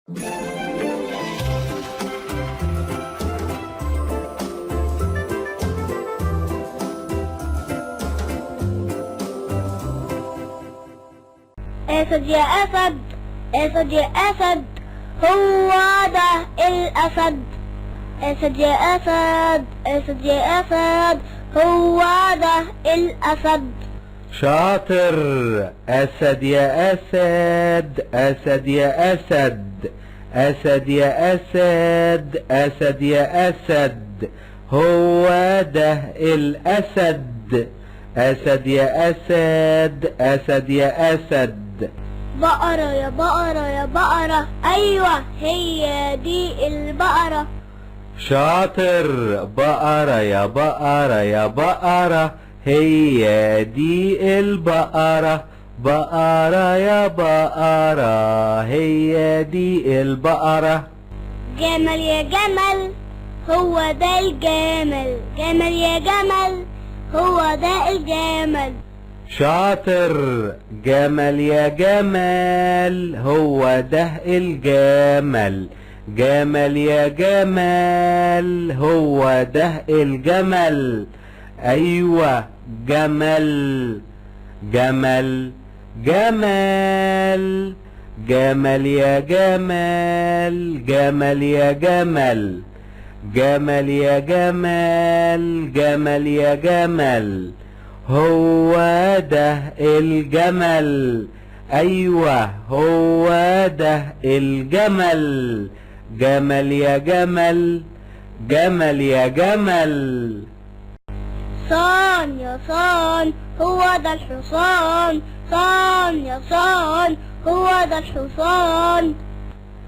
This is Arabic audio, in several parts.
اسد يا اسد، اسد يا اسد، هو ده الاسد. اسد يا اسد، اسد يا اسد، هو ده الاسد. شاطر. اسد يا اسد، اسد يا اسد، اسد يا اسد، اسد يا اسد، هو ده الاسد. اسد يا اسد، اسد يا اسد. بقرة يا بقرة يا بقرة، ايوه هي دي البقرة. شاطر. بقرة يا بقرة يا بقرة، هي دي البقرة. بقرة يا بقرة، هي دي البقرة. جمل يا جمل، هو ده الجمل. جمل يا جمل، هو ده الجمل. شاطر. جمل يا جمل، هو ده الجمل. جمل يا جمل، هو ده الجمل. ايوه جمل. جمل جمل. جمل يا جمل، جمل يا جمل. جمل يا جمل، جمل يا جمل، هو ده الجمل. ايوه هو ده الجمل. جمل يا جمل، جمل يا جمل. صان يا صان، هو ده الحصان. صان يا صان، هو ده الحصان.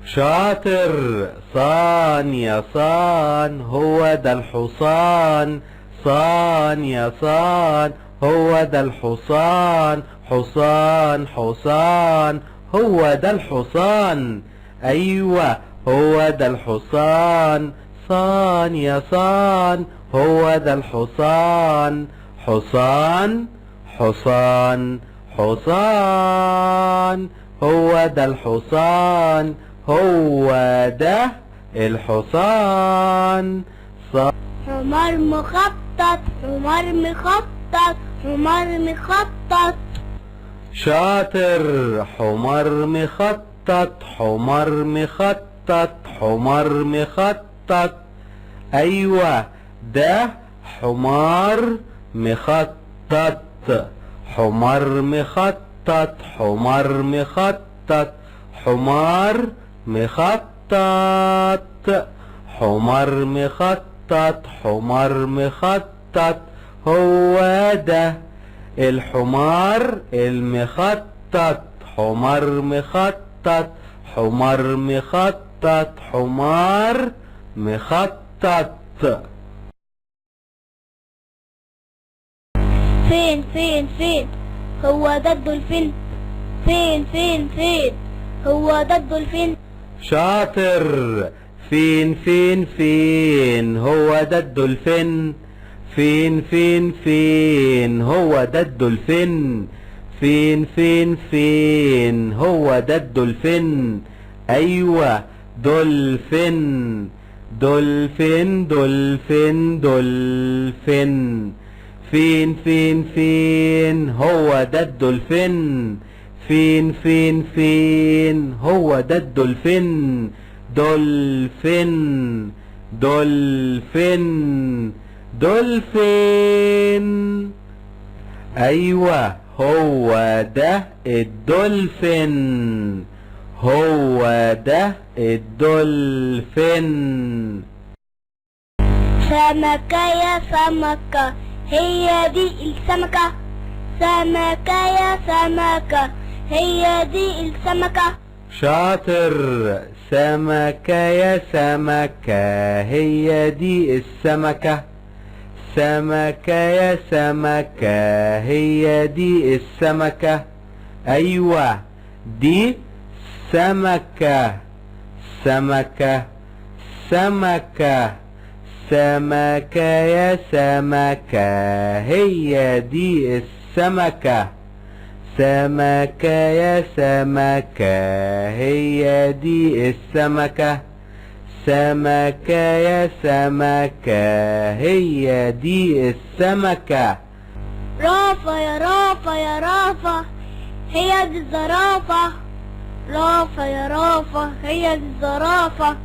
شاطر. صان يا صان، هو ده الحصان. صان يا صان، هو ده الحصان. حصان حصان، هو ده الحصان. ايوه هو ده الحصان. صان يا صان، هو ده الحصان. حصان حصان حصان، هو ده الحصان. هو ده الحصان. حمار مخطط، حمار مخطط، حمار مخطط. شاطر. حمار مخطط، حمار مخطط، حمار مخطط. ايوه ده حمار مخطط. حمار مخطط، حمار مخطط، حمار مخطط. حمار مخطط، حمار مخطط، هو ده الحمار المخطط. حمار مخطط، حمار مخطط، حمار مخطط. فين فين فين، هو ده الدولفين. فين فين فين، هو ده الدولفين. شاطر. فين فين فين، هو ده الدولفين. فين فين فين، هو ده الدولفين. فين فين فين، هو ده الدولفين. ايوه دولفين. دولفين دولفين دولفين. فين فين فين، هو ده الدولفين. فين فين فين، هو ده الدولفين. دولفين دولفين دولفين. ايوه هو ده الدولفين. هو ده الدولفين. سمكة يا سمكة، هي دي السمكة. سمكة يا سمكة، هي دي السمكة. شاطر. سمكة يا سمكة، هي دي السمكة. سمكة يا سمكة، هي دي السمكة. ايوه دي سمكة. سمكة سمكة. سمكة يا سمكة، هي دي السمكة. سمكة يا سمكة هي دي السمكة، سمكة يا سمكة هي دي السمكة. رافة يا رافة يا رافة هي دي الزرافة، رافة يا رافة هي دي الزرافة.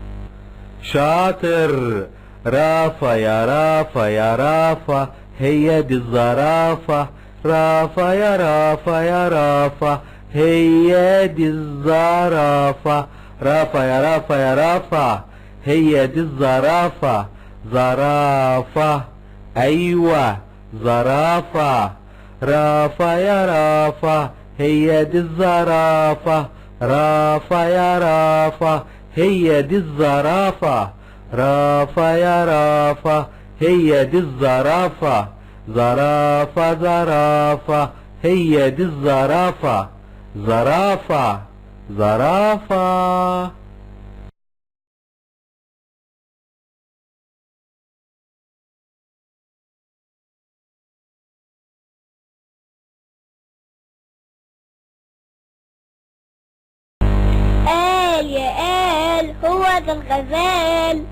شاطر. رافة يا رافة يا رافة هي دي الزرافة، رافة يا رافة يا رافة هي دي الزرافة، رافة يا رافة يا رافة هي دي الزرافة. زرافة، أيوة زرافة. رافة يا رافة هي دي الزرافة، رافة يا رافة هي دي الزرافة، رافة يا رافة هي دي الزرافة. زرافة زرافة هي دي الزرافة، زرافة زرافة. قال يا قال هو ده الغزال،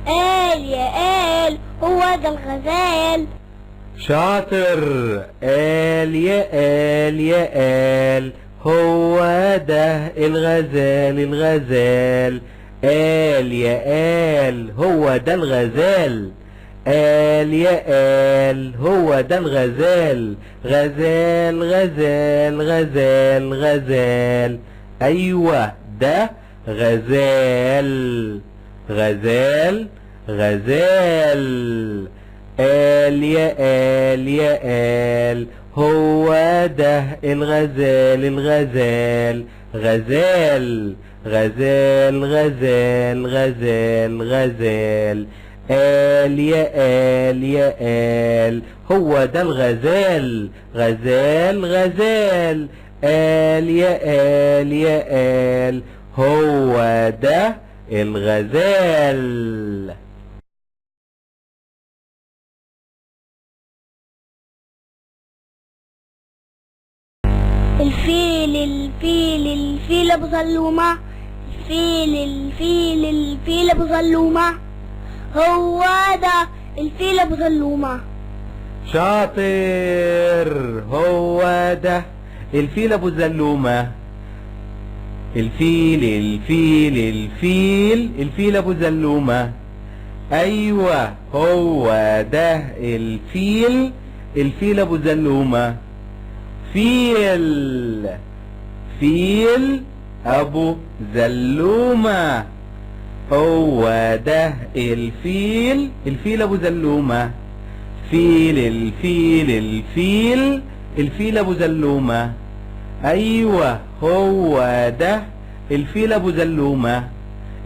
قال يا قال هو ده الغزال. شاطر. قال يا قال يا قال هو ده الغزال، الغزال. قال يا قال هو ده الغزال، قال يا قال هو ده الغزال. غزال غزال غزال غزال، أيوة ده غزال، غزال غزال. قال يا قال يا قال هو ده الغزال، الغزال. غزال غزال غزال غزال غزال. قال يا قال يا قال هو ده الغزال، غزال غزال. قال يا قال يا قال هو ده الغزال. الفيل الفيل الفيل ابو ظلومة، الفيل الفيل الفيل ابو ظلومة، هو ده الفيل ابو ظلومة. شاطر. هو ده الفيل ابو زلومة. الفيل الفيل الفيل الفيل ابو زلومة، ايوه هو ده الفيل، الفيل ابو زلومة. فيل، فيل ابو زلومة، هو ده الفيل، الفيل ابو زلومة. فيل الفيل الفيل الفيل ابو زلومة، ايوه هو ده الفيل ابو زلومة،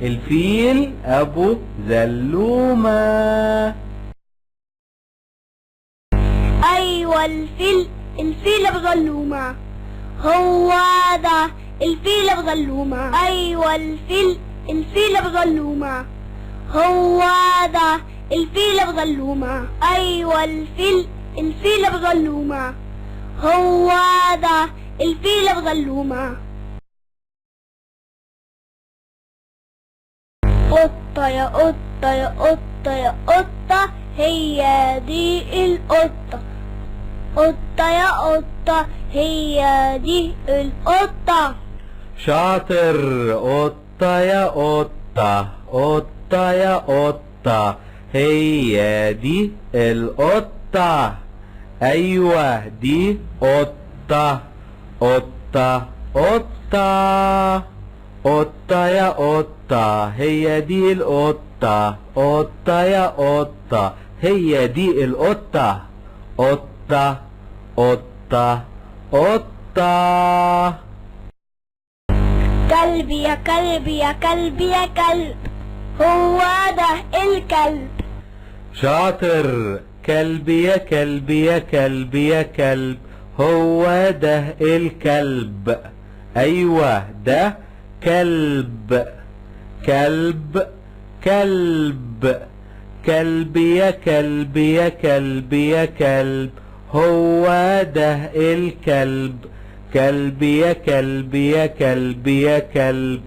الفيل ابو زلومة. ايوه الفيل ابو ظلومة، هو ده الفيل ابو ظلومة. ايوه الفيل ابو ظلومة، هو ده الفيل ابو ظلومة. ايوه الفيل ابو ظلومة، هو ده الفيل ابو ظلومة. قطة يا قطة يا قطة يا قطة هي دي القطة، قطة يا قطة هي دي القطة. شاطر. قطة يا قطة، قطة يا قطة هي دي القطة، ايوه دي قطة، قطة قطة. قطة يا قطة هي دي القطة، قطة يا قطة هي دي القطة، قطة قطة قطة. كلب يا كلب يا كلب يا كلب، هو ده الكلب. شاطر. كلب يا كلب يا كلب يا كلب هو ده الكلب، ايوه ده كلب، كلب كلب. كلب يا كلب يا كلب يا كلب هو ده الكلب، كلب يا كلب يا كلب يا كلب،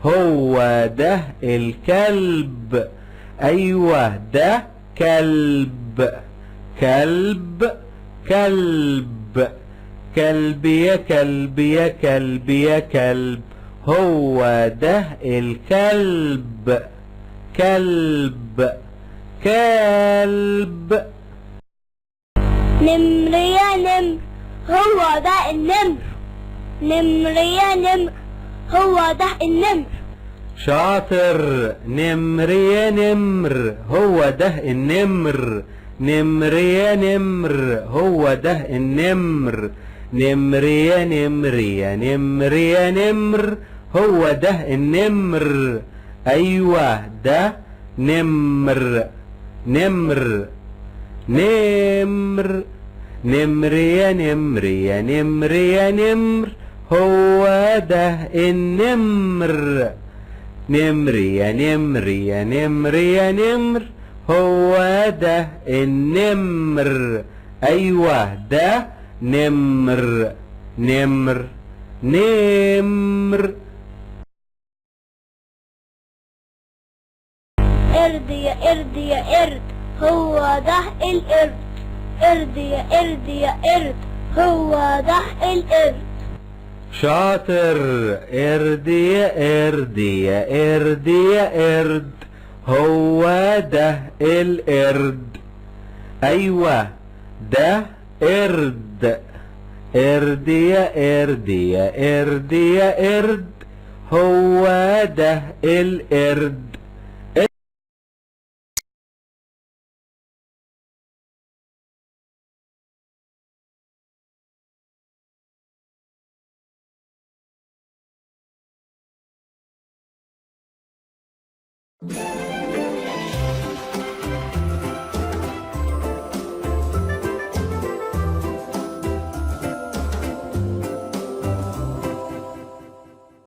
هو ده الكلب. ايوه ده كلب. كلب كلب. كلب يا كلب يا كلب يا كلب، هو ده الكلب. كلب كلب. نمر يا نمر، هو ده النمر. نمر يا نمر، هو ده النمر. شاطر. نمر يا نمر، هو ده النمر. نمر يا نمر، هو ده النمر. نمر يا نمر يا نمر يا نمر، هو ده النمر. ايوه ده نمر. نمر نمر. نمر يا نمر يا نمر يا نمر، هو ده النمر. نمر يا نمر يا نمر يا نمر، هو ده النمر. ايوه ده نمر. نمر نمر. قرد يا قرد يا قرد، هو ده القرد. قرد يا قرد يا قرد، هو ده القرد. شاطر. قرد يا قرد يا قرد يا قرد، هو ده القرد. ايوه ده قرد. قرد يا قرد يا قرد يا قرد، هو ده القرد.